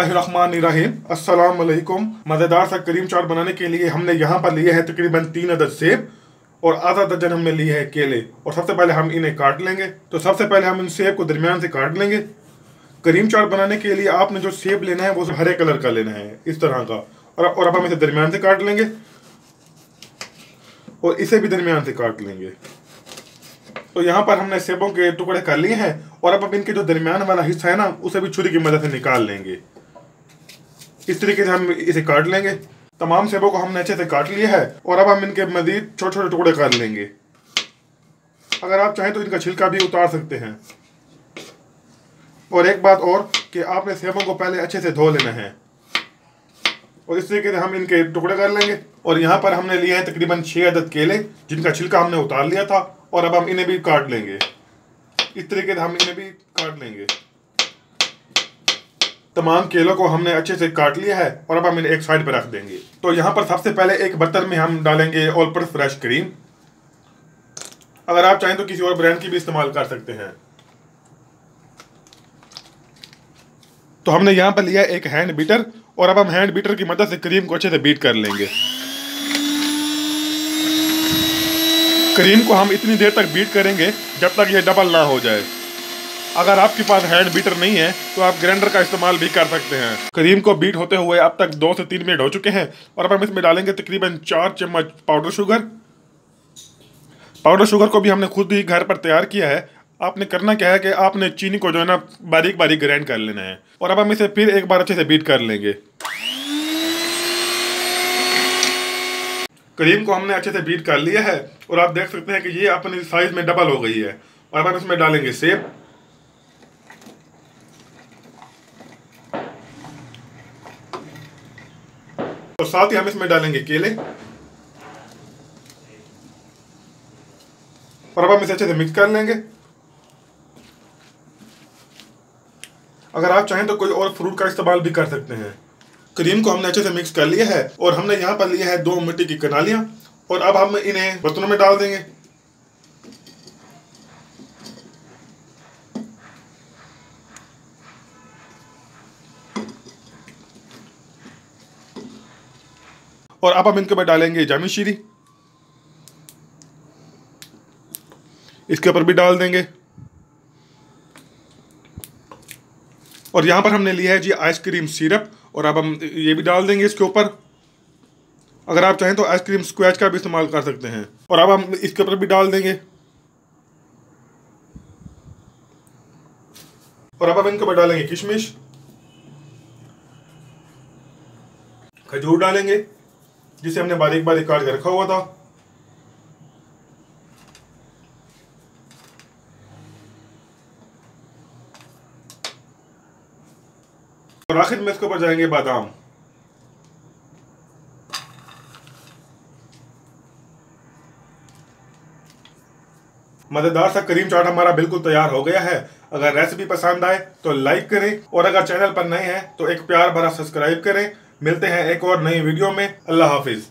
बिस्मिल्लाहिर्रहमानिर्रहीम। अस्सलाम वालेकुम। मज़ेदार सा करीम चाट बनाने के लिए हमने यहाँ पर लिए है तकरीबन 3 अदद सेब और आधा दर्जन हमने लिए है केले। और सबसे पहले हम इन्हें काट लेंगे। तो सबसे पहले हम इन सेब को दरमियान से काट लेंगे। करीम चाट बनाने के लिए आपने जो सेब लेना है वो हरे कलर का लेना है, इस तरह का। और अब हम इसे दरमियान से काट लेंगे और इसे भी दरमियान से काट लेंगे। तो यहाँ पर हमने सेबों के टुकड़े कर लिए हैं और अब इनके जो दरमियान वाला हिस्सा है ना, उसे भी छुरी की मदद से निकाल लेंगे। इस तरीके से हम इसे काट लेंगे। तमाम सेबों को हमने अच्छे से काट लिया है और अब हम इनके मजीद छोटे छोटे टुकड़े कर लेंगे। अगर आप चाहें तो इनका छिलका भी उतार सकते हैं। और एक बात और कि आपने सेबों को पहले अच्छे से धो लेना है। और इस तरीके से हम इनके टुकड़े कर लेंगे। और यहाँ पर हमने लिए हैं तकरीबन 6 अदद केले, जिनका छिलका हमने उतार लिया था। और अब हम इन्हें भी काट लेंगे। इस तरीके से हम इन्हें भी काट लेंगे। तमाम केलों को हमने अच्छे से काट लिया है और अब हम इन्हें एक साइड पर रख देंगे। तो यहाँ पर सबसे पहले एक बर्तन में हम डालेंगे ऑल पर्पस फ्रेश क्रीम। अगर आप चाहें तो किसी और ब्रांड की भी इस्तेमाल कर सकते हैं। तो हमने यहाँ पर लिया एक हैंड बीटर और अब हम हैंड बीटर की मदद से क्रीम को अच्छे से बीट कर लेंगे। क्रीम को हम इतनी देर तक बीट करेंगे जब तक ये डबल ना हो जाए। अगर आपके पास हैंड बीटर नहीं है तो आप ग्राइंडर का इस्तेमाल भी कर सकते हैं। क्रीम को बीट होते हुए अब तक 2 से 3 मिनट हो चुके हैं और अब हम इसमें डालेंगे तकरीबन 4 चम्मच पाउडर शुगर। पाउडर शुगर को भी हमने खुद ही घर पर तैयार किया है। आपने करना क्या है कि आपने चीनी को जो है ना बारीक बारीक ग्राइंड कर लेना है। और अब हम इसे फिर एक बार अच्छे से बीट कर लेंगे। क्रीम को हमने अच्छे से बीट कर लिया है और आप देख सकते हैं कि ये अपनी साइज में डबल हो गई है। और अब हम इसमें डालेंगे सेब। और साथ ही हम इसमें डालेंगे केले। और अब हम इसे अच्छे से मिक्स कर लेंगे। अगर आप चाहें तो कोई और फ्रूट का इस्तेमाल भी कर सकते हैं। क्रीम को हमने अच्छे से मिक्स कर लिया है और हमने यहाँ पर लिया है 2 मिट्टी की कनालियाँ। और अब हम इन्हें बर्तनों में डाल देंगे। और अब हम इनके ऊपर डालेंगे जामी शीरी, इसके ऊपर भी डाल देंगे। और यहाँ पर हमने लिया है जी आइसक्रीम सिरप और अब हम ये भी डाल देंगे इसके ऊपर। अगर आप चाहें तो आइसक्रीम स्क्वैच का भी इस्तेमाल कर सकते हैं। और अब हम इसके ऊपर भी डाल देंगे। और अब हम इनके ऊपर डालेंगे किशमिश, खजूर डालेंगे जिसे हमने बारीक बारीक काट के रखा हुआ था। और आखिर में इसके ऊपर जाएंगे बादाम। मजेदार सा करीम चाट हमारा बिल्कुल तैयार हो गया है। अगर रेसिपी पसंद आए तो लाइक करें और अगर चैनल पर नए हैं तो एक प्यार भरा सब्सक्राइब करें। मिलते हैं एक और नई वीडियो में। अल्लाह हाफिज।